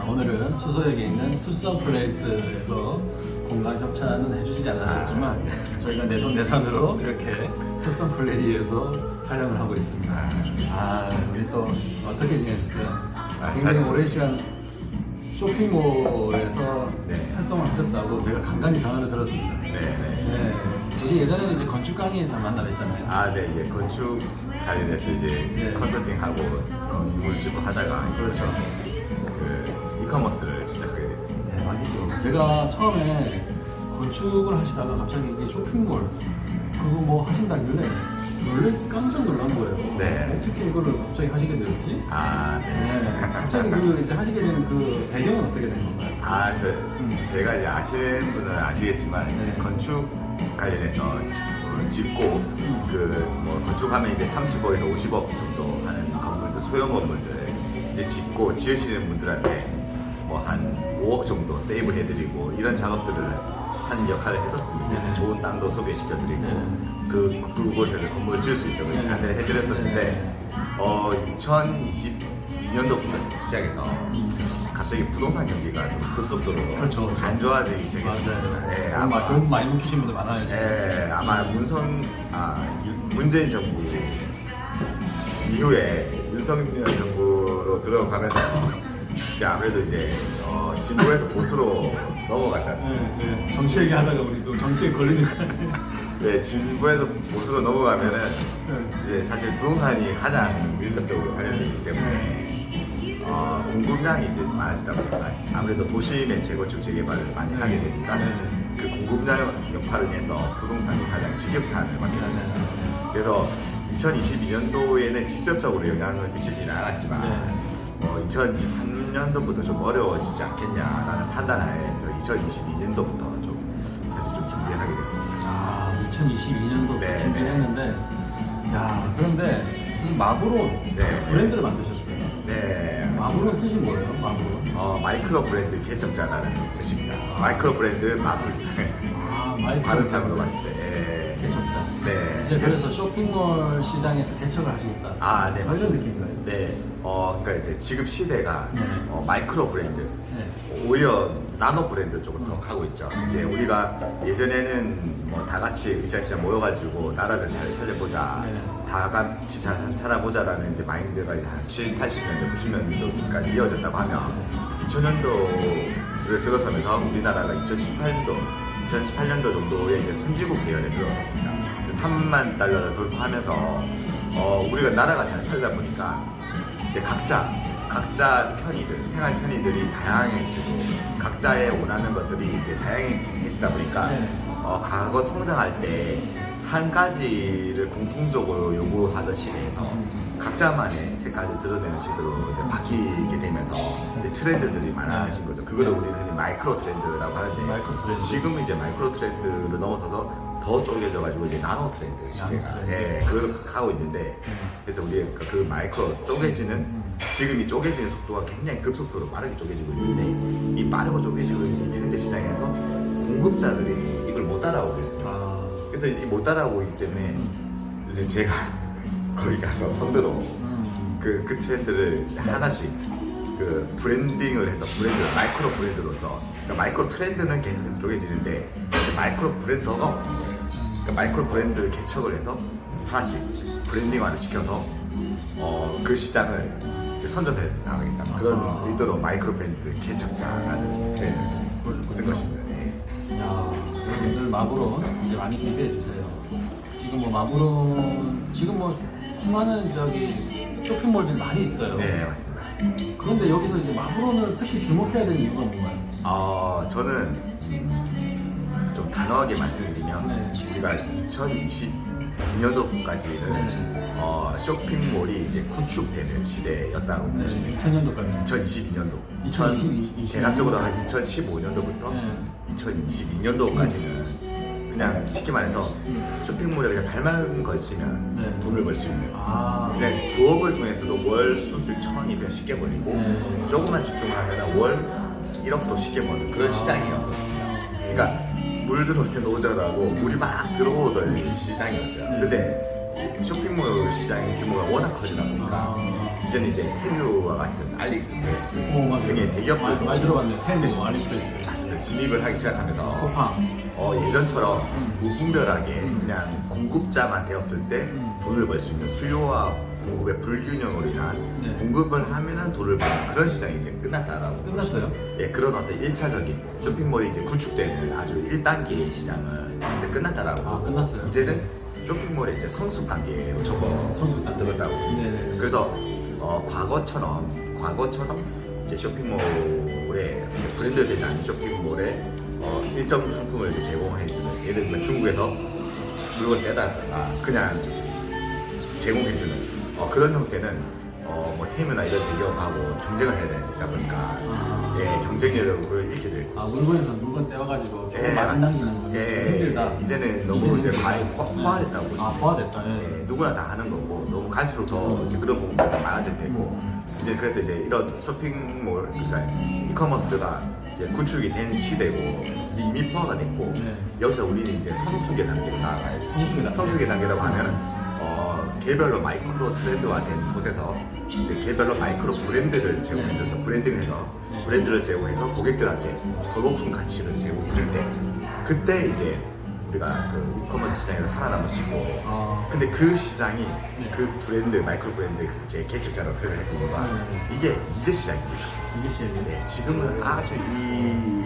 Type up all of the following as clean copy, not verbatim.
오늘은 수서역에 있는 투썸 플레이스에서 공간 협찬은 해주시지 않으셨지만 저희가 내돈내산으로 이렇게 투썸 플레이에서 촬영을 하고 있습니다. 우리 또 어떻게 지내셨어요? 굉장히 오랜 시간 쇼핑몰에서 활동을 하셨다고 제가 간간히 전화를 들었습니다. 네. 우리 예전에는 이제 건축 강의에서 만나뵀잖아요. 네, 이제 건축 관련해서 이제 컨설팅하고 건물 짓고 하다가 그렇죠. 그 이커머스를 시작하게 됐습니다. 대박이죠. 제가 처음에 건축을 하시다가 갑자기 이게 쇼핑몰 그거 뭐 하신다길래 놀래서 깜짝 놀란 거예요. 네. 어떻게 이거를 갑자기 하시게 되었지? 네. 갑자기 이제 하시게 된 그 배경은 어떻게 된 건가요? 제가 이제 아시는 분은 아시겠지만 건축 관련해서 짓고 뭐 건축하면 이제 30억에서 50억 정도 하는 건물들, 소형 건물들 이제 짓고 지으시는 분들한테 뭐 한 5억 정도 세이브 해드리고 이런 작업들을 한 역할을 했었습니다. 좋은 땅도 소개시켜드리고 그곳에서 건물을 지을 수 있도록 안내를 해드렸었는데 2022년도부터 시작해서 갑자기 부동산 경기가 좀 급속도로 안 좋아지기 시작했습니다. 네, 아마 돈 많이 묵히신 분들 많아요. 네, 아마 문재인 정부 이후에 윤석열 정부로 들어가면서 이제 아무래도 이제 진보에서 보수로 넘어갔지 않습니까? 네. 정치 얘기하다가 우리 또 정치에 걸리니까. 네, 진보에서 보수로 넘어가면은 이제 사실 부동산이 가장 밀접적으로 관련되어 있기 때문에 공급량이 이제 많아지다 보니까 아무래도 도심의 재건축 재개발을 많이 하게 되니까 그 공급량 역할을 해서 부동산이 가장 직격탄을 맞게 됩니다. 그래서 2022년도에는 직접적으로 영향을 미치지는 않았지만 2023년도부터 좀 어려워지지 않겠냐라는 판단하에서 2022년도부터 사실 좀 준비하게 됐습니다. 2022년도부터 준비했는데, 그런데 이 마브론 브랜드를 만드셨어요. 네. 마브론 뜻이 뭐예요? 마브론? 마이크로 브랜드 개척자라는 뜻입니다. 마이크로 브랜드 마블. 발음상으로 봤을 때. 개척자. 네. 이제 그래서 쇼핑몰 시장에서 개척을 하시겠다. 네, 이런 느낌인가요? 네. 그러니까 이제 지금 시대가 마이크로 브랜드, 오히려 나노 브랜드 쪽으로 더 가고 있죠. 이제 우리가 예전에는 뭐 다 같이 으쌰으쌰 모여가지고 나라를 잘 살려보자, 다 같이 잘 살아보자라는 이제 마인드가 한 70, 80년대, 90년도까지 이어졌다고 하면 2000년도를 들어서면서 우리나라가 2018년도 정도에 이제 선진국 계열에 들어섰습니다. 3만 달러를 돌파하면서 우리가 나라가 잘 살다 보니까 이제 각자 편의들, 생활 편의들이 다양해지고 각자의 원하는 것들이 이제 다양해지다 보니까 과거 성장할 때 한 가지를 공통적으로 요구하던 시대에서 각자만의 색깔을 드러내는 시대로 이제 바뀌게 되면서 이제 트렌드들이 많아진 거죠. 그거를 우리는 흔히 마이크로 트렌드라고 하는데 지금은 이제 마이크로 트렌드를 넘어서서 더 쪼개져가지고 이제 나노 트렌드 시대가 그걸 하고 있는데 그래서 우리 그 마이크로 쪼개지는 지금 이 쪼개지는 속도가 굉장히 급속도로 빠르게 쪼개지고 있는데 이 빠르고 쪼개지고 있는 트렌드 시장에서 공급자들이 이걸 못 따라오고 있습니다. 그래서 이 못 따라오고 있기 때문에 이제 제가 거기 가서 선두로 그 트렌드를 이제 하나씩 그 브랜딩을 해서 마이크로 브랜드로서 그러니까 마이크로 트렌드는 계속해서 쪼개지는데 마이크로 브랜드가 그러니까 마이크로 브랜드를 개척을 해서 하나씩 브랜딩화를 시켜서 그 시장을 선점해 나가겠다 그런 의도로 마이크로 브랜드 개척자라는 표현을 쓴 것입니다. 여러분들 마브론 이제 많이 기대해 주세요. 지금 뭐 마브론 수많은 쇼핑몰들이 많이 있어요. 네, 맞습니다. 그런데 여기서 이제 마브론을 특히 주목해야 되는 이유가 뭔가요? 저는 좀 단호하게 말씀드리면 우리가 2022년도까지는 쇼핑몰이 이제 구축되는 시대였다고 보시면 2000년도까지 2022년도 대략적으로 한 2015년도부터 2022년도까지는 그냥 쉽게 말해서 쇼핑몰에 그냥 발만 걸치면 돈을 벌 수 있는 그냥 부업을 통해서도 월 수술 1,200 쉽게 벌리고 조금만 집중하면 월 1억도 쉽게 버는 그런 시장이었었습니다. 그러니까 물 들어올 때 노자라고 물이 막 들어오던 시장이었어요. 근데 쇼핑몰 시장의 규모가 워낙 커지다 보니까 이제는 이제 테뮤와 같은 알리익스프레스 맞아요. 등의 대기업들도 많이 들어봤네요. 테무, 알리프레스, 맞습니다. 진입을 하기 시작하면서 쿠팡. 예전처럼 무분별하게 그냥 공급자만 되었을 때 돈을 벌 수 있는 수요와 공급의 불균형으로 인한 네. 공급을 하면은 돈을 버는 그런 시장이 이제 끝났다라고. 끝났어요? 예, 그런 어떤 1차적인 쇼핑몰이 이제 구축되는 아주 1단계의 시장은 이제 끝났다라고. 끝났어요. 이제는 쇼핑몰의 이제 성숙 단계로 성숙 단계. 들었다고. 네네. 그래서 과거처럼 이제 쇼핑몰에 브랜드되지 않은 쇼핑몰에 일정 상품을 이제 제공해주는, 예를 들면 중국에서 물건 떼다가 그냥 제공해주는 그런 형태는 뭐 테무나 이런 대기업하고 경쟁을 해야 되다 보니까 예, 경쟁력을 잃게 되고. 물건에서 물건 떼와가지고 조금 예, 마진 남기는 건 힘들다. 이제는 너무 이제 과잉 포화됐다고 보시면 포화됐다. 예, 누구나 다 하는 거고 너무 갈수록 더 이제 그런 부분들이 더 많아질 테고 이제 그래서 이제 이런 쇼핑몰 그러니까 이커머스가 이제 구축이 된 시대고 이미 포화가 됐고 네. 여기서 우리는 이제 성숙의 단계로 나아가야 돼. 성숙의 단계라고 하면은 개별로 마이크로 트렌드화된 곳에서 이제 개별로 마이크로 브랜드를 제공해줘서 브랜드를 제공해서 고객들한테 더 높은 가치를 제공해줄 때 그때 이제 우리가 그 이커머스 시장에서 살아남을 수 있고 근데 그 시장이 그 브랜드 마이크로 브랜드 제 개척자로 표현했던 거가 이게 이제 시작입니다. 이게 시작이에요. 네, 지금은 아주 이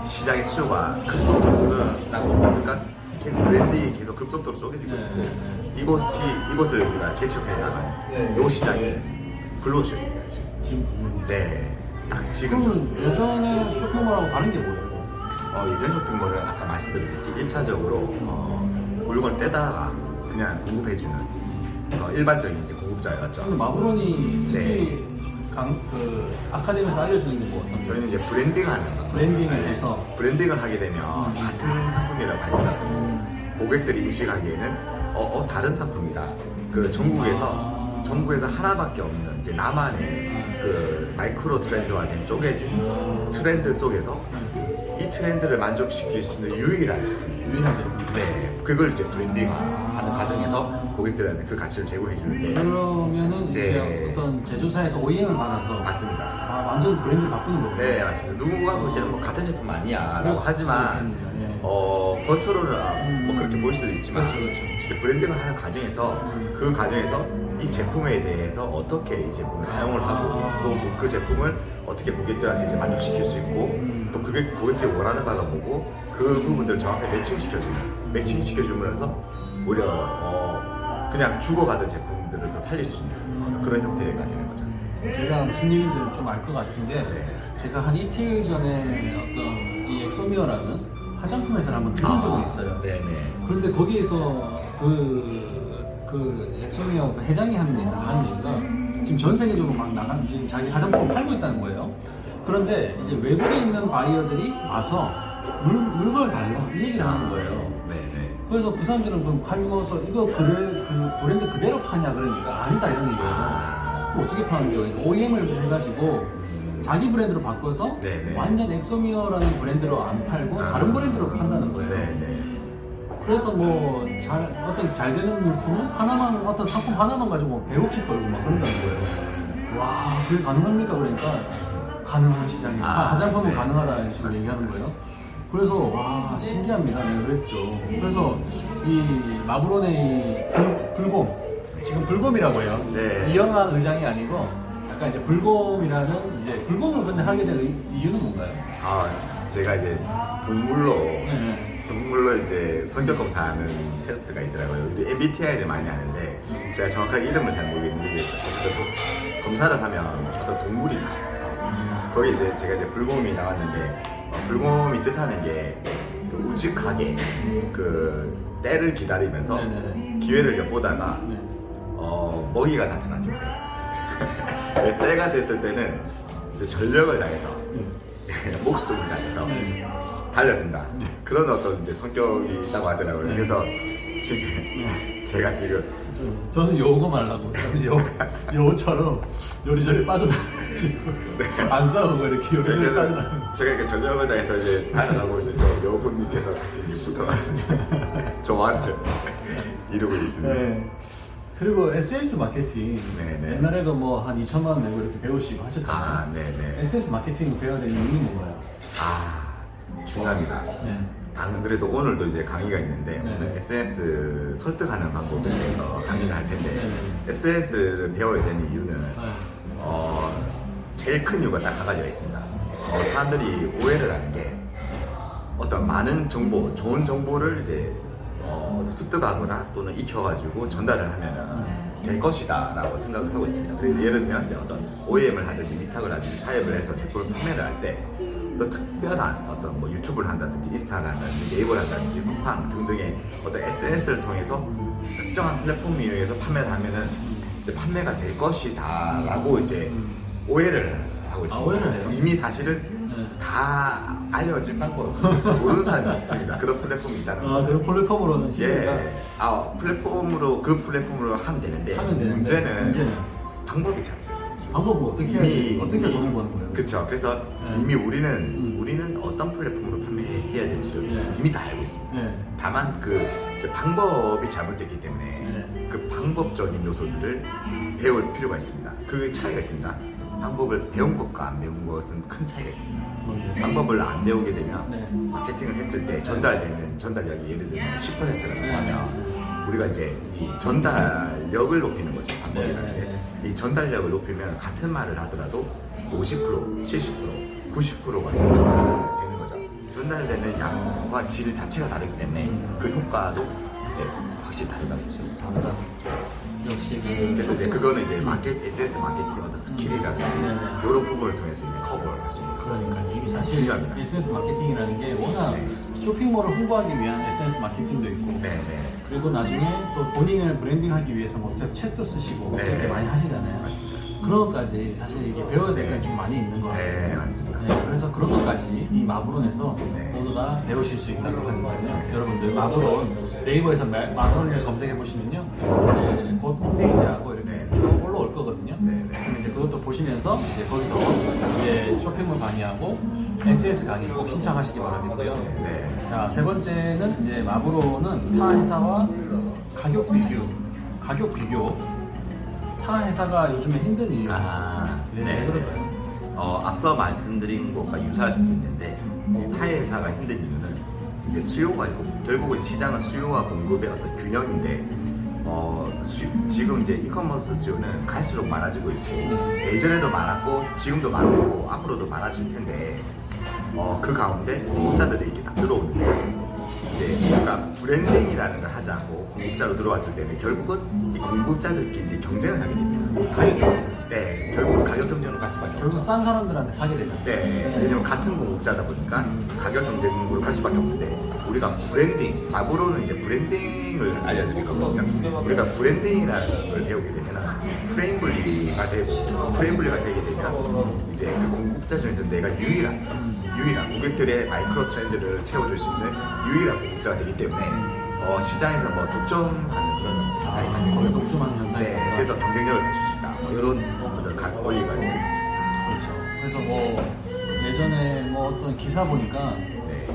시장의 수요가 급속도로 늘어나고 보니까 브랜드가 계속 급속도로 쪼개지고 있고 이곳을 우리가 개척해 나가는 이 시장이 블루오션입니다. 지금 네, 딱 지금 그러면 예전에 쇼핑몰하고 다른 게 뭐예요? 예전 쇼핑몰은 아까 말씀드렸듯이 1차적으로 물건 떼다가 그냥 공급해주는 일반적인 이제 공급자였죠. 근데 마브론이 특히 아카데미에서 알려주는 게 뭐 어떤 거예요? 저희는 이제 브랜딩하는 거. 브랜딩을 해서 브랜딩을 하게 되면 같은 상품이라고 할지라도 고객들이 인식하기에는 다른 상품이다. 그 전국에서 하나밖에 없는 이제 나만의 그 마이크로 트렌드화된 쪼개진 트렌드 속에서 이 트렌드를 만족시킬 수 있는 유일한 제품이죠. 유일한 제품. 네, 그걸 이제 브랜딩하는 과정에서 고객들한테 그 가치를 제공해 주는데. 그러면은 이제 네. 어떤 제조사에서 OEM을 받아서 맞습니다. 완전 브랜드 바꾸는 거고. 네, 맞습니다. 누군가 볼 때는 뭐 같은 제품 아니야라고 하지만 예. 겉으로는 뭐 그렇게 보일 수도 있지만 그렇죠. 이제 브랜딩을 하는 과정에서 그 과정에서 이 제품에 대해서 어떻게 이 제품을 사용을 하고 또 그 제품을 어떻게 고객들한테 이제 만족시킬 수 있고 또 그게 고객들이 원하는 바가 뭐고 그 부분들을 정확하게 매칭시켜주면서 오히려 그냥 죽어가던 제품들을 더 살릴 수 있는 그런 형태가 되는 거죠. 제가 무슨 얘기인지 좀 알 것 같은데 제가 한 이틀 전에 어떤 이 엑소미어라는 화장품 회사를 한번 들은 적이 있어요. 네네. 그런데 거기에서 그 엑소미어 그 회장이 하는 얘기가 지금 전 세계적으로 막 나가는 지금 자기 화장품을 팔고 있다는 거예요. 그런데 이제 외국에 있는 바이어들이 와서 물건을 달라 이 얘기를 하는 거예요. 네네. 그래서 그 사람들은 그럼 팔고서 이거 그 브랜드 그대로 파냐 그러니까 아니다 이런 얘기예요. 그럼 어떻게 파는 거예요? OEM을 해가지고 자기 브랜드로 바꿔서 네네. 완전 엑소미어라는 브랜드로 안 팔고 다른 브랜드로 판다는 거예요. 네네. 그래서 뭐 어떤 잘 되는 물품은 하나만 어떤 상품 하나만 가지고 100억씩 벌고 막 그런다는 거예요. 와 그게 가능합니까? 그러니까 가능한 시장이 화장품은 네. 가능하다는 식으로 얘기하는 거예요. 그래서 와 신기합니다. 내가 그랬죠. 그래서 이 마브론의 이 불곰 지금 불곰이라고 해요. 네. 이영하 의장이 아니고 약간 이제 불곰이라는 이제 불곰을 근데 하게 된 이유는 뭔가요? 제가 이제 동물로 네. 이제 성격 검사하는 테스트가 있더라고요. 우리 MBTI를 많이 하는데 제가 정확하게 이름을 잘 모르겠는데 어쨌든 또 검사를 하면 어떤 동물이 나와요. 거기 이제 제가 이제 불곰이 나왔는데 불곰이 뜻하는 게 그 우직하게 그 때를 기다리면서 네네. 기회를 엿보다가 네. 먹이가 나타났을 때 때가 됐을 때는 이제 전력을 다해서 목숨을 다해서 달려든다. 그런 어떤 이제 성격이 있다고 하더라고요. 그래서 지금 제가 지금 저는 요거 말라고. 저는 요처럼 요리조리 빠져나가지고 안 싸우고 이렇게 요리조리 빠져나가고. 제가 이렇게 전력을 다해서 이제 달려가고 있어요. 여우분님께서 같이 붙어가지고 조화를 이루고 있습니다. 네. 그리고 SNS 마케팅 네네. 옛날에도 뭐 한 2천만 원 내고 이렇게 배우시고 하셨잖아요. 아, 네네. SNS 마케팅 배워야 되는 이유는 뭔가요? 아, 중요합니다. 네. 안 그래도 오늘도 이제 강의가 있는데 네. 오늘 SNS 설득하는 방법에 네. 대해서 강의를 할 텐데 네. SNS를 배워야 되는 이유는 네. 제일 큰 이유가 딱 한 가지가 있습니다. 사람들이 오해를 하는 게 어떤 많은 정보, 좋은 정보를 이제 습득하거나 또는 익혀가지고 전달을 하면은 될 것이다 라고 생각을 하고 있습니다. 그리고 예를 들면 이제 어떤 OEM을 하든지 위탁을 하든지 사업을 해서 제품을 판매를 할 때 또 특별한 어떤 뭐 유튜브를 한다든지 인스타를 한다든지 네이버를 한다든지 쿠팡 등등의 어떤 SNS를 통해서 특정한 플랫폼 이용해서 판매를 하면은 이제 판매가 될 것이다 라고 이제 오해를 하고 있습니다. 오해를 해요? 이미 사실은 네. 다 알려진 방법 모르는 사람이 없습니다. 그런 플랫폼이 있다는 거. 그런 플랫폼으로는 시대가 예. 플랫폼으로 그 플랫폼으로 하면 되는데, 문제는 방법이 잘 됐어요. 방법을 어떻게 돈을 버는 거예요? 그렇죠. 그래서 네. 이미 우리는 어떤 플랫폼으로 판매해야 될지를 네. 이미 다 알고 있습니다. 네. 다만 그 이제 방법이 잘못됐기 때문에 네. 그 방법적인 요소들을 배울 필요가 있습니다. 그 차이가 있습니다. 방법을 배운 것과 안 배운 것은 큰 차이가 있습니다. 방법을 안 배우게 되면 네. 마케팅을 했을 때 전달되는 전달력이 예를 들면 10%라고 하면 우리가 이제 이 전달력을 높이는 거죠. 방법이라는 게. 이 전달력을 높이면 같은 말을 하더라도 50%, 70%, 90%가 되는 거죠. 전달되는 양과 질 자체가 다르기 때문에 그 효과도 이제 확실히 다르다고 볼 수 있습니다. 다르다. 역시 그래서 이제 그거는 이제 SNS 마케팅 어떤 스킬이라든지 네. 이런 부분을 통해서 이제 커버를 했습니다. 그러니까 이게 사실 중요합니다. SNS 마케팅이라는 게 워낙 쇼핑몰을 홍보하기 위한 SNS 마케팅도 있고 네. 그리고 나중에 또 본인을 브랜딩하기 위해서 뭐 책도 쓰시고 네. 그렇게 많이 하시잖아요. 맞습니다. 그런 것까지 사실 이게 배워야 될 게 좀 많이 있는 것 같아요. 네, 맞습니다. 네, 그래서 그런 것까지 이 마브론에서 네. 모두 다 배우실 수 있다고 하니까요. 여러분들 마브론 네이버에서 마브론을 검색해 보시면요, 네, 곧 홈페이지하고 이렇게 네. 쭉 올라올 거거든요. 네. 그럼 이제 그것도 보시면서 이제 거기서 이제 쇼핑몰 강의하고 SNS 강의 꼭 신청하시기 바라겠고요. 네. 자, 세 번째는 이제 마브론은 타 회사와 가격 비교. 타 회사가 요즘에 힘든 이유. 왜 그럴까요? 앞서 말씀드린 것과 유사할 수도 있는데 타의 회사가 힘든 이유는 이제 수요가 있고 결국은 시장은 수요와 공급의 어떤 균형인데 지금 이제 이커머스 수요는 갈수록 많아지고 있고 예전에도 많았고 지금도 많고 앞으로도 많아질 텐데 그 가운데 공급자들이 이렇게 딱 들어오는데 이제 뭔가 브랜딩이라는 걸 하지 않고 공급자로 들어왔을 때는 결국은 이 공급자들끼리 이제 경쟁을 하게 됩니다. 가격 경쟁. 네, 결국은 가격 경쟁으로 갈 수밖에 결국 없죠. 싼 사람들한테 사게 되잖아요. 네, 왜냐면 같은 공급자다 보니까 가격 경쟁으로 갈 수밖에 없는데 우리가 브랜딩, 마브로는 이제 브랜딩을 알려드릴 거거든요. 우리가 브랜딩이라는 걸 배우게 되면 프레임 분리가 되게 되면 이제 그 공급자 중에서 내가 유일한 고객들의 마이크로 트렌드를 채워줄 수 있는 유일한 공급자가 되기 때문에 시장에서 뭐 독점하는 그런 현상이 발생해요. 거기 독점하는 현상이 네, 있구나. 그래서 경쟁력을 갖출 수 있다. 뭐 이런 어떤 원리가 되어 있습니다. 그렇죠. 그래서 뭐 예전에 뭐 어떤 기사 보니까 네.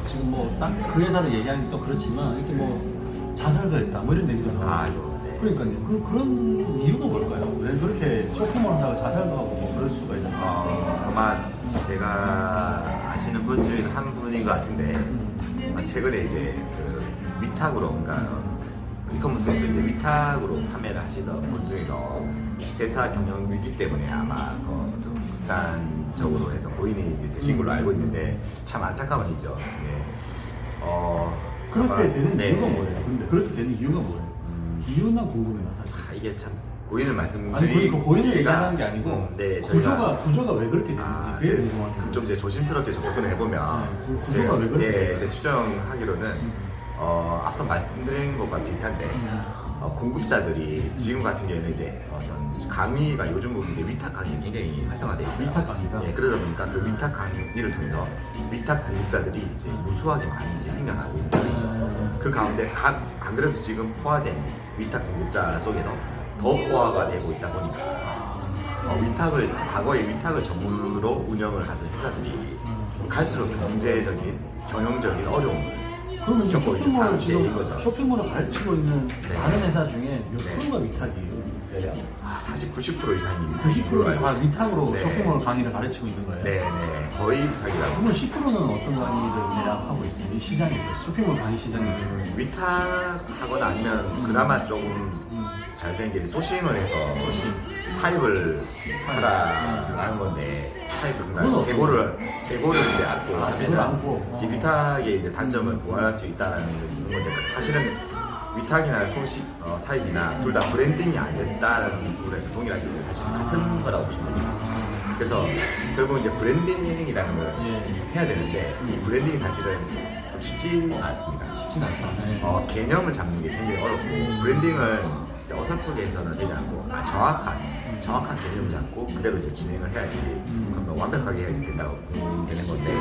지금 뭐 딱 그 회사를 얘기하기 또 그렇지만 이렇게 뭐 자살도 했다 뭐 이런 얘기도 나와요. 네. 그러니까요. 그런 이유가 뭘까요? 왜 그렇게 쇼핑몰 하다가 자살도 하고 뭐 그럴 수가 있을까? 아마 제가 아시는 분 중에 한 분인 것 같은데 최근에 이제 그 위탁으로 그러니까 이커머스에서 이제 위탁으로 판매를 하시던 분 중에서 회사 경영 위기 때문에 아마 좀 극단적으로 해서 고인이 이제 되신 걸로 알고 있는데 참 안타까운 일이죠. 네. 그렇게 아마, 되는 네. 이유가 뭐예요? 근데 그렇게 되는 이유가 뭐예요? 이유나 궁금해요 사실. 이게 참 고인을 말씀드리기가 아니 그 고인을 얘기하는 게 아니고 네, 구조가 왜 그렇게 되는지 그게 궁금한 좀 이제 조심스럽게 좀 접근을 해보면 네, 구조가 왜 그렇게 예, 이제 추정하기로는 앞서 말씀드린 것과 비슷한데 공급자들이 지금 같은 경우에는 이제 어떤 강의가 요즘 보면 이제 위탁 강의 굉장히 활성화되어 있어요. 위탁 강의가? 예, 그러다 보니까 그 위탁 강의를 통해서 위탁 공급자들이 이제 무수하게 많이 이제 생겨나고 있는 상황이죠. 그 가운데 안 그래도 지금 포화된 위탁 공급자 속에서 더 포화가 되고 있다 보니까 과거에 위탁을 전문으로 운영을 하던 회사들이 갈수록 경제적인 경영적인 어려움을 그러면 지금 겪고 있는 쇼핑몰 상황인 지금 거죠. 쇼핑몰을 가르치고 있는 네. 많은 회사 중에 몇 네. 프로가 위탁이에요? 대략 사실 90% 이상이 90%가 다 위탁으로 네. 쇼핑몰 강의를 가르치고 있는 거예요. 네네 거의 위탁이라고. 그러면 10%는 어떤 강의를 대략 하고 있어요? 이 시장에서 쇼핑몰 강의 시장에서. 위탁하거나 아니면 그나마 조금 잘 된 게 소싱을 해서 사입을 하라라는 건데 사입을 그건 그러니까 어떤 재고를 이제 안고 아, 재고를 안고. 이 위탁의 이제 단점을 보완할 수 있다는 건데 사실은 위탁이나 사입이나 둘 다 브랜딩이 안 됐다는 부분에서 동일하게 사실 같은 거라고 보시면 됩니다. 그래서 결국 이제 브랜딩이라는 걸 예. 해야 되는데 이 브랜딩이 사실은 좀 쉽지 않습니다. 쉽진 않다. 네. 개념을 잡는 게 굉장히 어렵고 브랜딩은 이제 어설프게 해서는 되지 않고 정확한 개념을 잡고 그대로 이제 진행을 해야지 그러면 완벽하게 해야지 된다고 되는 건데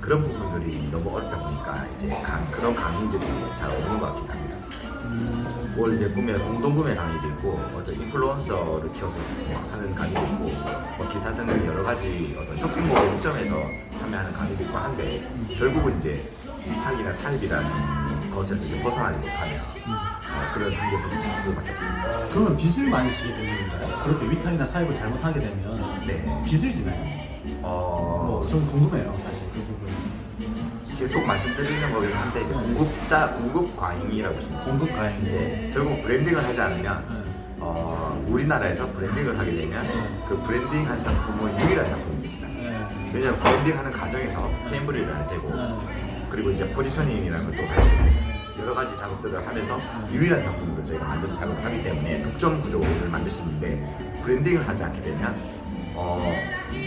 그런 부분들이 너무 어렵다 보니까 이제 그런 강의들이 잘 없는 것 같긴 합니다. 뭘 이제 보면 공동구매 강의도 있고 어떤 인플루언서를 키워서 하는 강의도 있고 뭐 기타 등등 여러 가지 어떤 쇼핑몰 입점에서 판매하는 강의도 있고 한데 결국은 이제 위탁이나 사입이라는 것에서 이제 벗어나지 못하면 그런 한계에 부딪힐 수밖에 없습니다. 그러면 빚을 많이 지게 되는 건가요? 그렇게 위탁이나 사입을 잘못하게 되면 네. 빚을 지나요? 뭐 좀 궁금해요, 사실 그 부분. 계속 말씀드리는 거긴 한데 이제 공급 과잉이라고 보시면 돼요. 공급 과잉인데 결국 브랜딩을 하지 않으면 우리나라에서 브랜딩을 하게 되면 그 브랜딩한 상품은 유일한 상품입니다. 왜냐하면 브랜딩하는 과정에서 템블리를 할 테고 그리고 이제 포지셔닝이라는 것도 할 테고 여러 가지 작업들을 하면서 유일한 상품으로 저희가 만드는 작업을 하기 때문에 독점 구조를 만들 수 있는데 브랜딩을 하지 않게 되면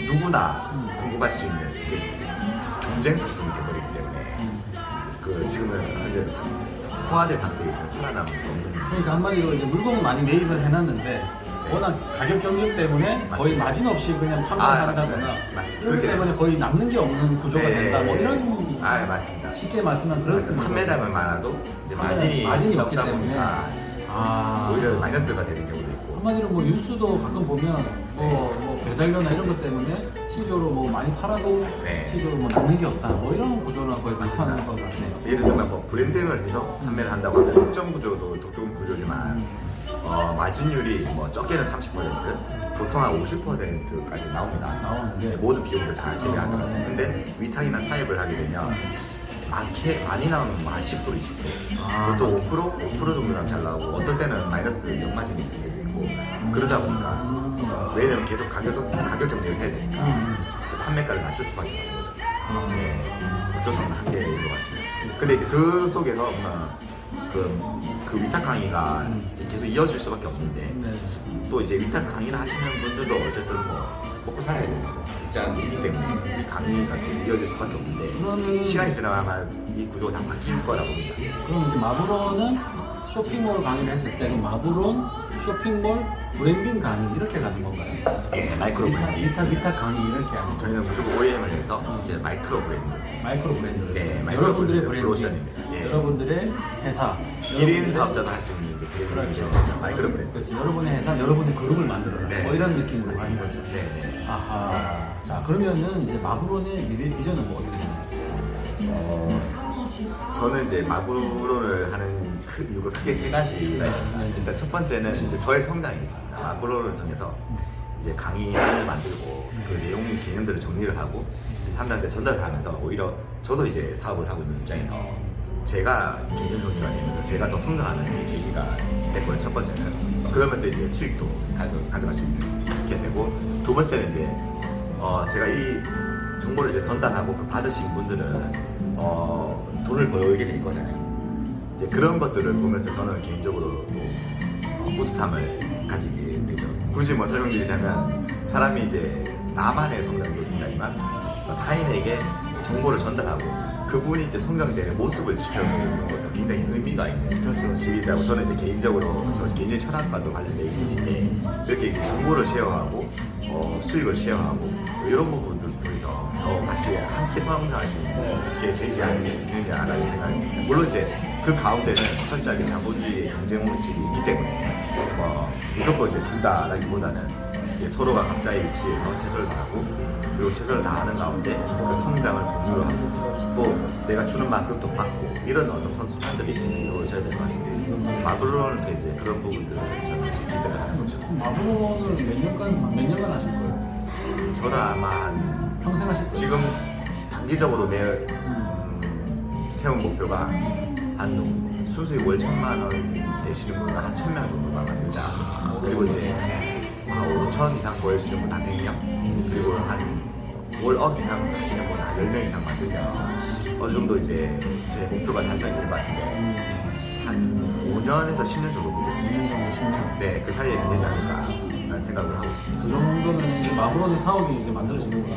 누구나 공급할 수 있는 이제 경쟁 상품이 되어버리기 때문에 그 지금은 현재 포화된 상태에 살아남을 수 없는. 그러니까 한마디로 이제 물건을 많이 매입을 해놨는데 워낙 가격 경쟁 때문에 거의 마진 없이 그냥 판매를 한다거나 맞습니다. 그렇기 때문에 거의 남는 게 없는 구조가 네. 된다 뭐 이런 맞습니다. 쉽게 말씀하면 그렇습니다. 판매량을 많아도 이제 마진이 마진이 없기 적다 때문에. 보니까 오히려 마이너스가 되는 경우도 있고. 한마디로 뭐 뉴스도 가끔 보면 뭐 배달료나 이런 것 때문에 실제로 뭐 많이 팔아도 네. 실제로 뭐 남는 게 없다 뭐 이런 구조랑 거의 비슷한 것 같네요. 예를 들면 뭐 브랜딩을 해서 판매를 한다고 하면 독점 구조도 독점 구조지만 마진율이 뭐 적게는 30% 보통 한 50%까지 나옵니다. 나오는데 모든 비용을 다 제외하더라도 근데 위탁이나 사입을 하게 되면 많이 나오면 뭐 한 10%, 20% 보통 5% 정도 나면 잘 나오고 어떨 때는 마이너스 역마진이 있는 경우도 있고 그러다 보니까 왜냐면 계속 가격 정리를 해야 되니까 그래서 판매가를 낮출 수밖에 없는 거죠. 네. 어쩔 수 없는 한계인 것 같습니다. 근데 이제 그 속에서 뭔가 그 위탁 강의가 계속 이어질 수밖에 없는데 또 이제 위탁 강의를 하시는 분들도 어쨌든 뭐 먹고 살아야 되는 입장이기 때문에 이 강의가 계속 이어질 수밖에 없는데 그러면 시간이 지나면 아마 이 구조가 다 바뀔 거라고 봅니다. 그럼 이제 마블론은 쇼핑몰 강의를 했을 때는 마블론 쇼핑몰 브랜딩 강의 이렇게 가는 건가요? 예, 마이크로 브랜딩. 위탁 강의 이렇게 하는 거죠. 저희는 무조건 OEM을 해서 이제 마이크로 브랜드. 마이크로 브랜드. 네, 마이크로 여러분들의 브랜드, 브랜딩, 블로션입니다. 예. 여러분들의 회사, 1인 사업자도 할 수 있는 이제 브랜딩이죠. 그렇죠. 마이크로 브랜드. 그렇죠. 여러분의 회사, 여러분의 그룹을 만들어라. 네. 뭐 이런 느낌으로 가는 맞습니다. 거죠. 네, 네. 아하. 자, 그러면은 이제 마블론의 미래 비전은 뭐 어떻게 되나요? 저는 이제 마블로를 하는 이유가 크게 세 가지가 있습니다. 일단 첫 번째는 이제 저의 성장이 있습니다. 마블로를 통해서 이제 강의를 만들고 그 내용 개념들을 정리를 하고 사람들한테 전달을 하면서 오히려 저도 이제 사업을 하고 있는 입장에서 제가 개념 정리가 되면서 제가 더 성장하는 이제 계기가 됐고요. 첫 번째는 그러면서 이제 수익도 가져갈 수 있게 되고 두 번째는 이제 제가 이 정보를 이제 전달하고 그 받으신 분들은 돈을 벌게 될 거잖아요. 이제 그런 것들을 보면서 저는 개인적으로 또 뿌듯함을 가지게 되죠. 굳이 뭐 설명드리자면 사람이 이제 나만의 성장도 중요하지만 타인에게 정보를 전달하고 그분이 이제 성장되는 모습을 지켜보는 것도 굉장히 의미가 있는 일이라고 저는 이제 개인적으로 저 개인의 철학과도 관련돼 있는데 이렇게 이제 정보를 쉐어하고 수익을 쉐어하고 이런 부분들 통해서 더 같이 함께 성장할 수 있는 게 되지 않느냐라는 생각입니다. 물론 이제 그 가운데는 철저하게 자본주의의 경쟁 원칙이 있기 때문에 무조건 이제 준다라기보다는 이제 서로가 각자의 위치에서 최선을 다하고 그리고 최선을 다하는 가운데 그 성장을 공유를 하고 또 내가 주는 만큼 또 받고 이런 어떤 선순환들이 이루어져야 될 것 같습니다. 마블론을 이제 그런 부분들을 저는 이제 기대를 하는 거죠. 마블론을 몇 년간 하실 거예요? 저는 아마 한 평생 하실 거예요? 지금 단기적으로 매일 세운 목표가 한 수수익 월 1,000만 원 되시는 분은 한 1,000명 정도가 만들자. 그리고 이제 5천 이상 벌시는 분 한 100명. 그리고 한 월억 이상 하시는 분 한 10명 이상 만들면 어느 정도 이제 제 목표가 달성이 될 것 같은데 한 5년에서 10년 정도 보겠습니다. 2년 정도 10년. 네, 그 사이에는 되지 않을까라는 생각을 하고 있습니다. 그 정도는 이제 마블론의 사업이 이제 만들어지는구나.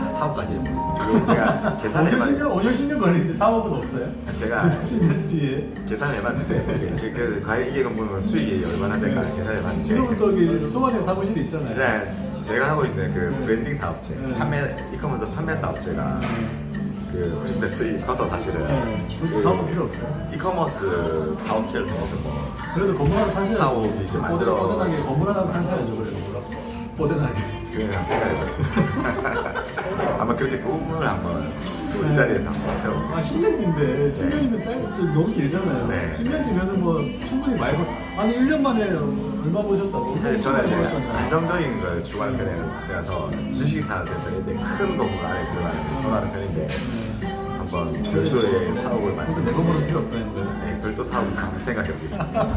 사업까지는 모르겠습니다. 그리고 제가 계산해봤는데 5년 10년 걸리는데 사업은 없어요? 제가 10년 뒤에. 계산해봤는데 그 과일 이게 보면 수익이 얼마나 될까 계산해봤는데 지금부터 여기 수원에 사무실이 있잖아요. 네, 제가 하고 있는 그 브랜딩 사업체, 네. 이커머스 판매 사업체가 그 훨씬 더 수익이 커서 사실은 굳이 사업은 필요 없어요. 이커머스 사업체를 통해서 뭐 그래도 건물 하나 사셔야죠. 사업이 이제 만들어 뽀대나게 건물 하나 사셔야죠. 그래도 뽀대나게. 그냥 생각했었어요. 아마 그렇게 꿈을 한번 이 자리에서 한번 세워. 10년 뒤인데 10년이면 짧고 너무 길잖아요. 네. 10년 뒤면은 뭐 충분히 많이 아니 1년 만에 얼마 보셨다고? 사실 저는 이제 안정적인 걸 추구하는 편이라서 주식산업센터인데 큰 건물 안에 들어가는 선호하는 편인데 한번 별도의 사업을 근데 내 건물은 필요 없다는 거예요. 네, 별도 사업을 한번 생각해보겠습니다.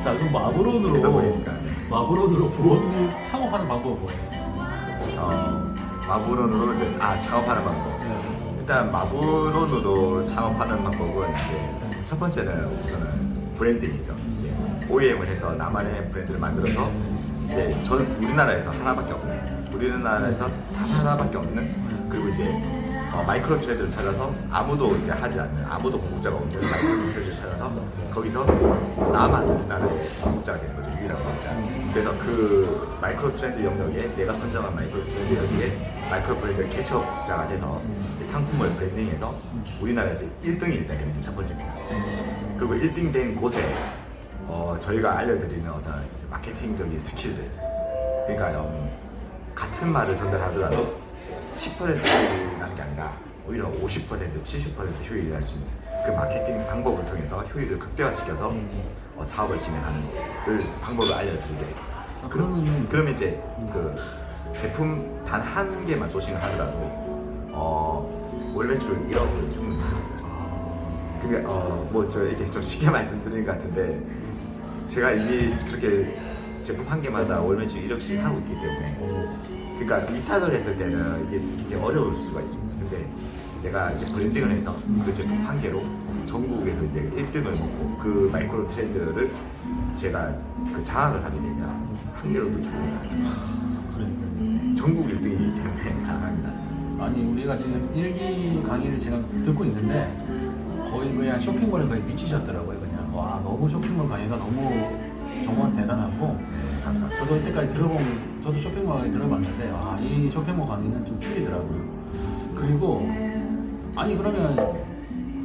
자 그럼 마블론으로 있어 보이니까. 네. 마블론으로 부업을 창업하는 방법은 뭐예요? 마블론으로 이제 창업하는 방법. 네. 일단 마블론으로 창업하는 방법은 이제 첫 번째는 우선은 브랜딩이죠. 이제 OEM을 해서 나만의 브랜드를 만들어서 이제 우리나라에서 하나밖에 없는, 우리나라에서 단 하나밖에 없는, 그리고 이제 마이크로 트렌드를 찾아서 아무도 이제 하지 않는, 아무도 공급자가 없는 마이크로 트렌드를 찾아서 거기서 나만 우리나라의 공급자가 되는 거죠. 유일한 공급자. 그래서 그 마이크로 트렌드 영역에 내가 선정한 마이크로 트렌드 영역에 마이크로 브랜드 개척자가 돼서 상품을 브랜딩해서 우리나라에서 1등이 일단 되는 게 첫 번째입니다. 그리고 1등 된 곳에 저희가 알려드리는 어떤 이제 마케팅적인 스킬들, 그러니까 같은 말을 전달하더라도 10% 나는 게 아니라 오히려 50%, 70% 효율이 날 수 있는 그 마케팅 방법을 통해서 효율을 극대화시켜서 사업을 진행하는 방법을 알려드리게 돼요. 그러면 이제 그 제품 단 한 개만 소싱을 하더라도 월 매출 1억을 충분히 하는 거죠. 근데 뭐 이렇게 좀 쉽게 말씀드리는 것 같은데 제가 이미 그렇게 제품 한 개마다 월 매출 1억씩 하고 있기 때문에 그러니까 위탁을 했을 때는 이게 굉장히 어려울 수가 있습니다. 근데 내가 이제 브랜딩을 해서 그 제품 한 개로 전국에서 이제 1등을 먹고 그 마이크로 트렌드를 제가 그 장악을 하게 되면 한 개로도 충분히 가능합니다. 전국 1등이기 때문에 가능합니다. 아니 우리가 지금 1기 강의를 제가 듣고 있는데 거의 그냥 쇼핑몰에 거의 미치셨더라고요. 그냥 와 너무 쇼핑몰 강의가 너무 정말 대단하고 네, 감사합니다. 저도 이때까지 저도 쇼핑몰 강의 들어봤는데 이 쇼핑몰 강의는 좀 틀리더라고요. 그리고 아니 그러면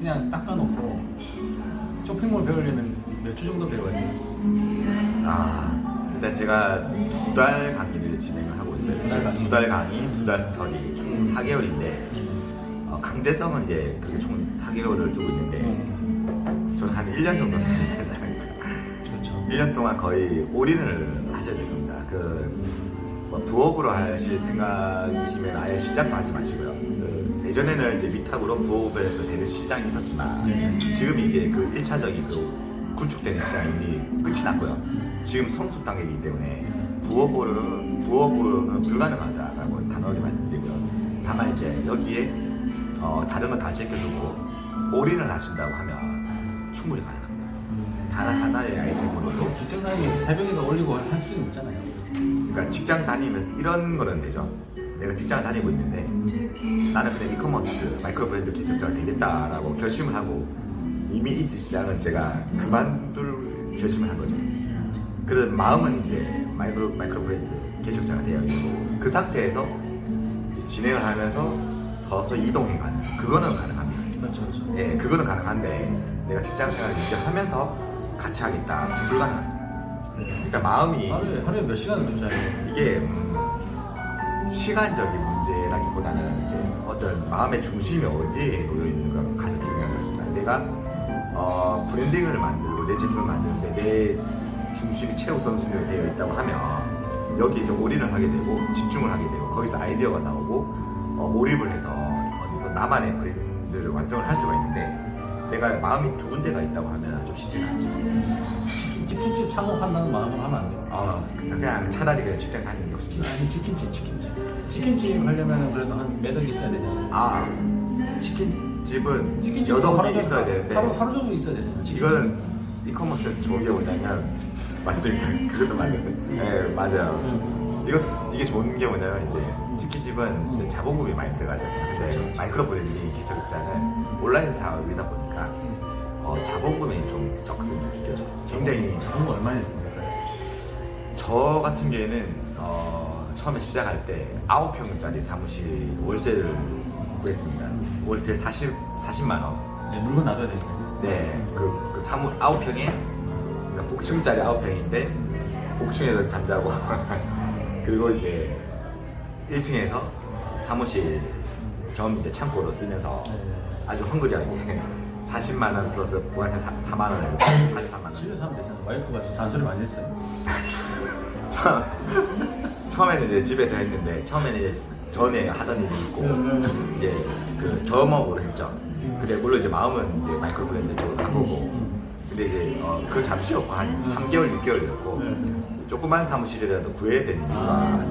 그냥 닦아놓고 쇼핑몰 배우려면 몇 주 정도 배워야 돼요? 일단 제가 2달 강의를 진행을 하고 있어요. 2달 강의, 2달 스터디, 총 4개월인데 강제성은 이제 그렇게 총 4개월을 두고 있는데 저는 한 1년 정도 해야 되지 않을까. 그렇죠. 1년 동안 거의 올인을 하셔야 될 겁니다. 부업으로 하실 생각이시면 아예 시작도 하지 마시고요. 예전에는 이제 위탁으로 부업에서 되는 시장이 있었지만 지금 이제 그 1차적인 그 구축되는 시장이 이미 끝이 났고요. 지금 성숙 단계이기 때문에 부업으로는 불가능하다라고 단호하게 말씀드리고요. 다만 이제 여기에 다른 거 다 제껴두고 올인을 하신다고 하면 충분히 가능합니다. 단 하나의 아이템으로도 직장 다니면서 새벽에도 올리고 할 수는 있잖아요. 그러니까 직장 다니면 이런 거는 되죠. 내가 직장을 다니고 있는데 나는 그냥 이커머스 마이크로 브랜드 개척자가 되겠다라고 결심을 하고 이미 이 직장은 제가 그만둘 결심을 한 거죠. 그래서 마음은 이제 마이크로 브랜드 개척자가 되어 있고 그 상태에서 진행을 하면서 서서 이동해가는 그거는 가능합니다. 그렇죠. 예, 그거는 가능한데 내가 직장 생활을 유지하면서 같이 하겠다 불가능합니다. 그러니까 마음이 하루에 몇 시간을 투자해요? 이게 시간적인 문제라기보다는 이제 어떤 마음의 중심이 어디에 놓여 있는가가 가장 중요한 것 같습니다. 내가 브랜딩을 만들고 내 제품을 만드는데 내 중심이 최우선순위로 되어 있다고 하면 여기 이제 올인을 하게 되고 집중을 하게 되고 거기서 아이디어가 나오고 몰입을 해서 나만의 브랜드를 완성을 할 수가 있는데 내가 마음이 두 군데가 있다고 하면 좀 쉽지가 않죠. 치킨집 창업한다는 마음으로 하면 안 돼요. 그냥 차라리 그냥 직장 다니는 게 훨씬 아니, 치킨집 하려면 그래도 한 몇 억 있어야 되잖아요. 치킨집은 여러 개 있어야 되는데 하루 종일 있어야 되잖아요. 이거는 이커머스에서 좋은 게 뭐냐면 맞습니다. 그것도 맞는 거예요. 네, 맞아요. 이게 좋은 게 뭐냐면 이제 치킨집은 이제 자본금이 많이 들어가잖아요. 근데 그렇죠. 마이크로 브랜딩 개척자는 온라인 사업이다 보니까 자본금이 좀 적습니다. 비교적. 굉장히 그런 거 얼마나 했습니까? 저 같은 경우에는 처음에 시작할 때 9평짜리 사무실 월세를 구했습니다. 월세 40만 원. 네, 물건 놔둬야 되니까. 네, 그 9평에 그러니까 복층짜리 9평인데 복층에서 잠자고 그리고 이제 1층에서 사무실 겸 이제 창고로 쓰면서 아주 헝그리하게 40만 원 플러스 부가세 4만 원 해서 43만 원. 집에서 하면 되잖아요. 와이프가 잔소리 많이 했어요. 처음에는 이제 집에서 했는데 처음에는 이제 전에 하던 일이 있고 이제 그 겸업으로 했죠. 근데 물론 이제 마음은 이제 마이크로 브랜드 쪽으로 바꾸고 근데 이제 그 잠시 후 한 3개월 6개월이었고 조그만 사무실이라도 구해야 되는 이유가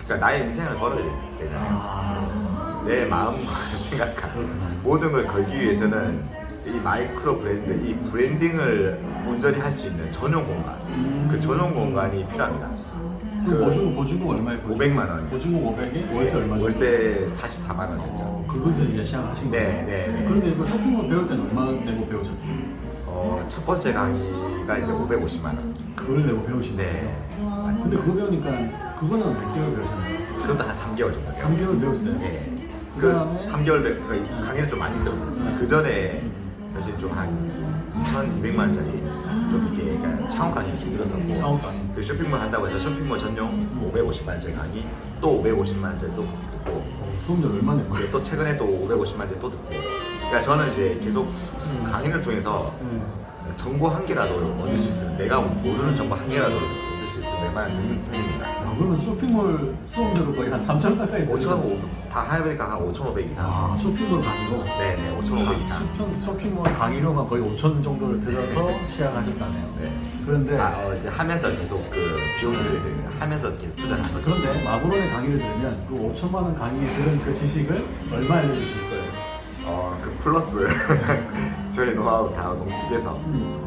그러니까 나의 인생을 걸어야 되잖아요. 내 마음과 생각하고 모든 걸 걸기 위해서는 이 마이크로 브랜드, 이 브랜딩을 온전히 할 수 있는 전용 공간, 그 전용 공간이 필요합니다. 보증금 얼마에 500만 원. 보증금 500에 월세 얼마죠? 월세 44만 원이었죠. 그거에서 이제 시작하신 거예요? 네. 그런데 이거 쇼핑몰 배울 때는 얼마 내고 배우셨어요? 첫 번째 강의가 이제 550만 원. 그걸 내고 배우신 거예요? 네. 근데 그거 배우니까 그거는 몇 개월 배우셨나요? 그것도 한 3개월 정도 3개월 배웠어요? 네. 그다음에 3개월 그러니까 강의를 좀 많이 들었었어요. 그 전에 사실 좀 한 2,200만 원짜리 좀 이게 그러니까 창업 강의를 좀 들었었고 창업 강의. 그 쇼핑몰 한다고 해서 쇼핑몰 전용 550만 원짜리 강의 또 550만 원짜리 또 듣고 수업료 얼마 낸 거예요? 또 최근에 또 550만 원짜리 또 듣고 그러니까 저는 이제 계속 강의를 통해서 정보 한 개라도 얻을 수 있으면 내가 모르는 정보 한 개라도 얻을 수 있으면 웬만하면 듣는 편입니다. 야, 그러면 쇼핑몰 수업료로 거의 한 3천 가까이 5,500 다 해보니까 한 5,500 이상. 쇼핑몰 강의로? 네네 5,500 이상. 쇼핑몰 강의료만 거의 5천 정도를 들어서 시작하셨다네요. 네. 그런데 이제 하면서 계속 그 비용을 하면서 계속 투자를 한 거죠. 그런데 마블론의 강의를 들으면 그 5천만 원 강의에 들은 그 지식을 얼마 알려주실 거예요? 그 플러스 저희 노하우 다 농축해서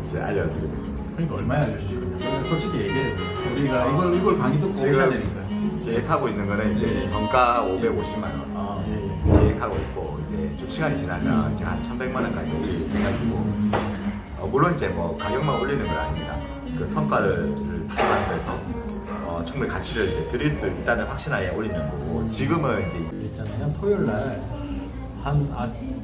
이제 알려드리고 있습니다. 그러니까 얼마에 알려주실 거냐? 솔직히 얘기해요. 우리가 이걸 강의 듣고 오셔야 되니까. 계획하고 있는 거는 이제 정가 550만 원 계획하고 있고 이제 좀 시간이 지나면 제가 한 1,100만 원까지 올릴 생각이고 물론 이제 뭐 가격만 올리는 건 아닙니다. 그 성과를 기반해서 충분히 가치를 이제 드릴 수 있다는 확신하에 올리는 거고 지금은 이제 있잖아요. 토요일 날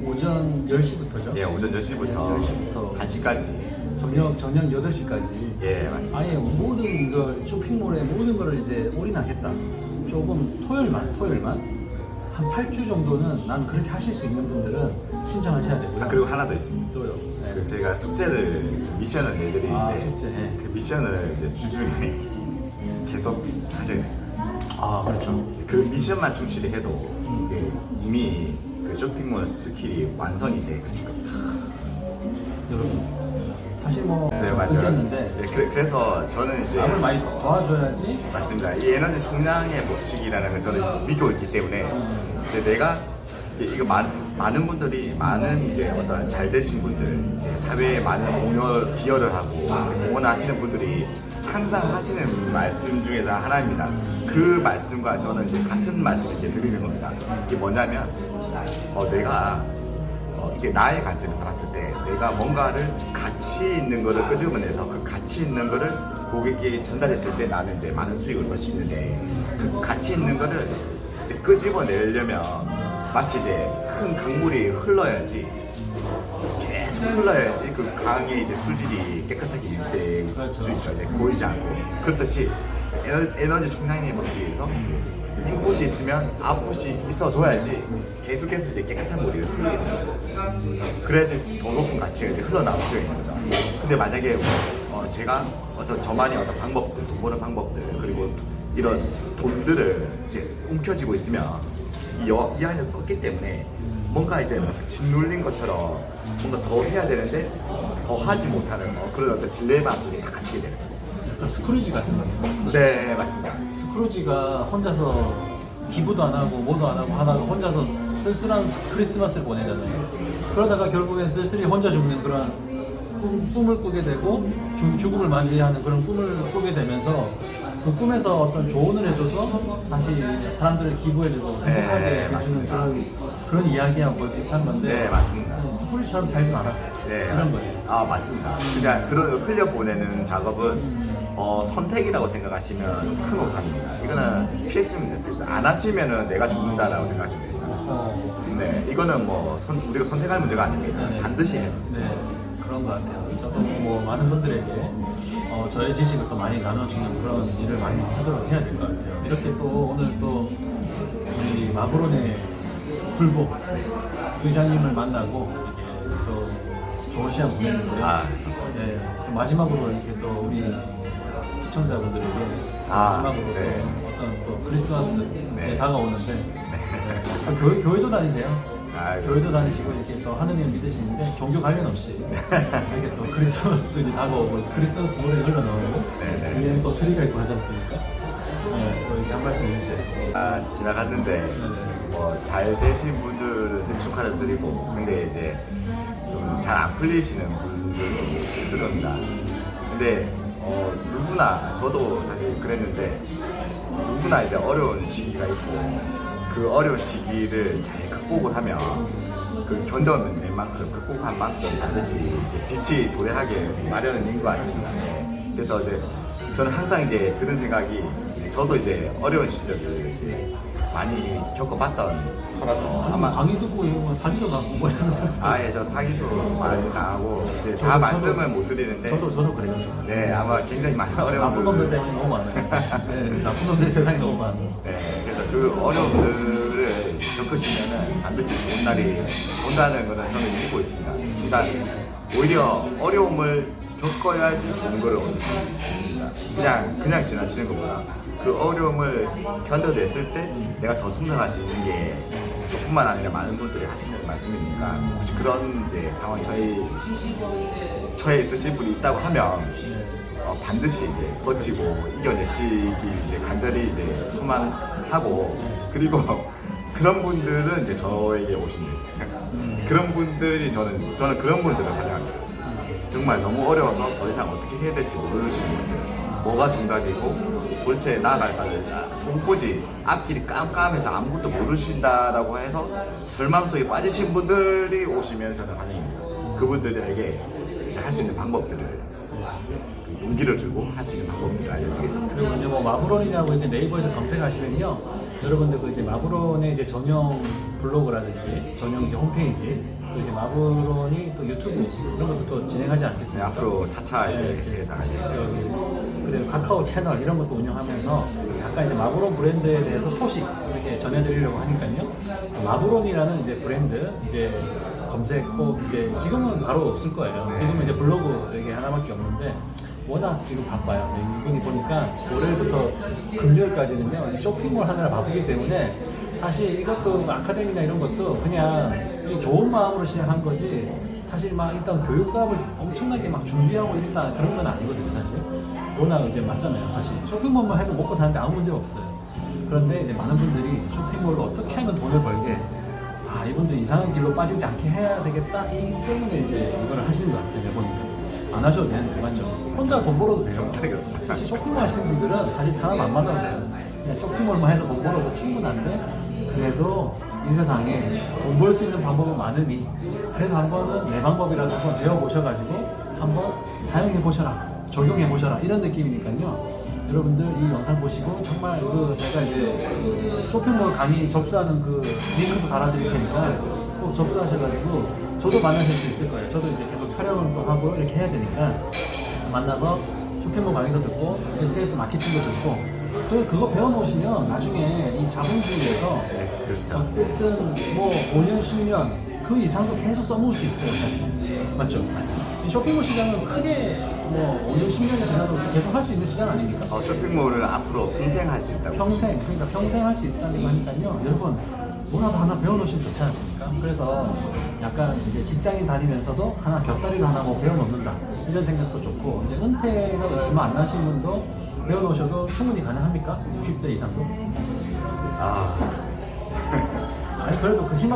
오전 10시부터죠? 예, 오전 10시부터 10시부터 1시까지 저녁 8시까지 예 맞습니다. 아예 모든 그 쇼핑몰의 모든 거를 이제 올인하겠다. 조금 토요일만 한 8주 정도는 난 그렇게 하실 수 있는 분들은 신청하셔야 되고요. 그리고 하나 더 있습니다. 또요. 그 제가 숙제를 미션을 내드리는데 숙제. 그 미션을 이제 주중에 계속 하셔야 돼요. 그렇죠. 그 미션만 충실히 해도 이제 이미 그 쇼핑몰 스킬이 완성이 돼 있을 겁니다. 여러분 사실 네, 맞아요. 느꼈는데 네, 그래서 저는 이제 남을 많이 도와줘야지. 맞습니다. 이 에너지 총량의 법칙이라는 걸 저는 믿고 있기 때문에 이제 내가 이거 많은 분들이 많은 이제 어떤 잘 되신 분들 이제 사회에 많은 기여를 하고 이제 공헌을 하시는 분들이 항상 하시는 말씀 중에서 하나입니다. 그 말씀과 저는 이제 같은 말씀을 이제 드리는 겁니다. 이게 뭐냐면 내가 이게 나의 관점에서 봤을 때 내가 뭔가를 가치 있는 거를 끄집어내서 그 가치 있는 거를 고객에게 전달했을 때 나는 이제 많은 수익을 벌 수 있는데 그 가치 있는 거를 이제 끄집어내려면 마치 이제 큰 강물이 흘러야지 흘러야지 그 강의 이제 수질이 깨끗하게 유지될 그렇죠. 수 있죠. 이제 고이지 않고. 그렇듯이 에너지 총량의 법칙에서 인풋이 있으면 아웃풋이 있어줘야지 계속해서 이제 깨끗한 물이 흐르게 되죠. 그래야지 더 높은 가치가 이제 흘러나올 수 있는 거죠. 근데 만약에 제가 어떤 저만의 어떤 방법들, 돈 버는 방법들, 그리고 이런 돈들을 이제 움켜쥐고 있으면 이 안에 썼기 때문에 뭔가 이제 짓눌린 것처럼 뭔가 더 해야 되는데 더 하지 못하는 그런 어떤 딜레마 속에 다 갇히게 되는 거죠. 약간 스크루지 같은 거죠. 네, 맞습니다. 스크루지가 혼자서 기부도 안 하고 뭐도 안 하고 하다가 혼자서 쓸쓸한 크리스마스를 보내잖아요. 그러다가 결국엔 쓸쓸히 혼자 죽는 그런 꿈을 꾸게 되고 죽음을 맞이하는 그런 꿈을 꾸게 되면서 그 꿈에서 어떤 조언을 해줘서 다시 사람들을 기부해주고 행복하게 네, 해주는 그런 이야기하고 비슷한 건데 네, 맞습니다. 스크루지처럼 살지 마라. 네, 이런 거예요. 아, 맞습니다. 그냥 그런 흘려보내는 작업은 선택이라고 생각하시면 큰 오산입니다. 이거는 필수입니다. 필수. 안 하시면은 내가 죽는다라고 생각하시면 됩니다. 네, 이거는 뭐 우리가 선택할 문제가 아닙니다. 네. 반드시 해야죠. 네, 그런 것 같아요. 저도 뭐 많은 분들에게 저의 지식을 또 많이 나눠주는 그런 일을 많이 하도록 해야 될 것 같아요. 이렇게 또 오늘 또 우리 마브론의 불보 의장님을 만나고 이렇게 또 좋은 시간 보냈는데 네, 또 마지막으로 이렇게 또 우리 시청자분들에게 마지막으로 네. 또 어떤 또 크리스마스에 네. 다가오는데 교회도 다니세요? 교회도 다니시고 이렇게 또 하느님을 믿으시는데 종교 관련 없이 이렇게 또 크리스마스들이 다가오고 크리스마스 노래 흘러나오고 뒤에 또 트리가 있고 하지 않습니까? 네, 또 이렇게 한 말씀 해주세요. 지나갔는데 잘 되신 분들은 축하를 드리고 근데 이제 좀 잘 안 풀리시는 분들도 있을 겁니다. 근데 누구나 저도 사실 그랬는데 누구나 이제 어려운 시기가 있고 그 어려운 시기를 잘 극복을 하면 그 견뎌낸 만큼 극복한 만큼 반드시 이제 빛이 도래하게 마련은 있는 것 같습니다. 네. 그래서 이제 저는 항상 이제 드는 생각이 저도 이제 어려운 시절을 이제 많이 겪어봤던 터라서 아마 강의 듣고 이런 거 사기도 나고 뭐 이런 거. 예, 저 사기도 많이 당하고 이제 다 말씀을 못 드리는데 저도 그래요. 네, 아마 굉장히 많은 어려운 나쁜 놈들 때문에 너무 많아요. 네, 나쁜 놈들 세상에 너무 많아요. 네, 그래서 그 어려움들을 겪으시면은 반드시 좋은 날이 온다는 거는 저는 믿고 있습니다. 그러니까 오히려 어려움을 겪어야지 좋은 거를 얻을 수 있습니다. 그냥 지나치는 것보다 그 어려움을 견뎌냈을 때 내가 더 성장할 수 있는 게 저뿐만 아니라 많은 분들이 하시는 말씀이니까 혹시 그런 이제 상황이 처해 있으신 분이 있다고 하면 반드시 이제 버티고 이겨내시기 이제 간절히 이제 소망하고 그리고 그런 분들은 이제 저에게 오시면 됩니다. 그런 분들이 저는 그런 분들을 환영합니다. 정말 너무 어려워서 더 이상 어떻게 해야 될지 모르시는 분들, 뭐가 정답이고 도대체 나아갈까를 공포지 앞길이 깜깜해서 아무것도 모르신다라고 해서 절망 속에 빠지신 분들이 오시면 저는 환영입니다. 그분들에게 할 수 있는 방법들을 이제 그 용기를 주고 할 수 있는 방법들을 알려드리겠습니다. 그리고 이제 뭐 마브론이라고 이제 네이버에서 검색하시면요, 여러분들 그 이제 마브론의 이제 전용 블로그라든지 전용 이제 홈페이지, 또 이제 마브론이 또 유튜브 이런 것도 또 진행하지 않겠습니까? 앞으로 차차 이제 나가야죠. 그리고 카카오 채널 이런 것도 운영하면서 약간 이제 마브론 브랜드에 대해서 소식 이렇게 전해드리려고 하니까요. 마브론이라는 이제 브랜드 이제 검색 꼭 이제 지금은 바로 없을 거예요. 지금은 이제 블로그 이게 하나밖에 없는데 워낙 지금 바빠요. 이분이 보니까 월요일부터 금요일까지는요 쇼핑몰 하느라 바쁘기 때문에 사실 이것도 아카데미나 이런 것도 그냥 좋은 마음으로 시작한 거지 사실 막 일단 교육 사업을 엄청나게 막 준비하고 이랬다 그런 건 아니거든요. 사실 워낙 이제 맞잖아요. 사실 쇼핑몰만 해도 먹고 사는데 아무 문제 없어요. 그런데 이제 많은 분들이 쇼핑몰로 어떻게 하면 돈을 벌게 이분들 이상한 길로 빠지지 않게 해야 되겠다 이 때문에 이제 이거를 하시는 것 같아요. 보니까 안 하셔도 되는데 맞죠? 혼자 돈 벌어도 돼요. 사실 쇼핑몰 하시는 분들은 사실 사람 안 만나도 돼요. 그냥 쇼핑몰만 해서 돈 벌어도 충분한데 그래도 이 세상에 돈 벌 수 있는 방법은 많으니 그래도 한번은 내 방법이라도 한번 배워보셔가지고 한번 사용해보셔라, 적용해보셔라 이런 느낌이니까요. 여러분들 이 영상 보시고 정말 제가 이제 쇼핑몰 강의 접수하는 그 링크도 달아드릴 테니까 꼭 접수하셔가지고 저도 만나실 수 있을 거예요. 저도 이제 계속 촬영을 또 하고 이렇게 해야 되니까 만나서 쇼핑몰 강의도 듣고 SNS 마케팅도 듣고 그거 배워놓으시면 나중에 이 자본주의에서 네, 그렇죠. 어쨌든 뭐 5년, 10년 그 이상도 계속 써먹을 수 있어요, 사실. 맞죠? 이 쇼핑몰 시장은 크게 뭐 5년, 10년이 지나도 계속 할 수 있는 시장 아닙니까? 쇼핑몰을 앞으로 평생 할 수 있다고. 그러니까 평생 할 수 있다는 거 하니까요. 여러분, 뭐라도 하나 배워놓으시면 좋지 않습니까? 그래서 약간 이제 직장인 다니면서도 하나 곁다리로 하나 뭐 배워놓는다. 이런 생각도 좋고, 이제 은퇴가 얼마 안 나신 분도 배워놓으셔도 충분히 가능합니까? 60대 이상도? 아. 아니, 그래도 그 희망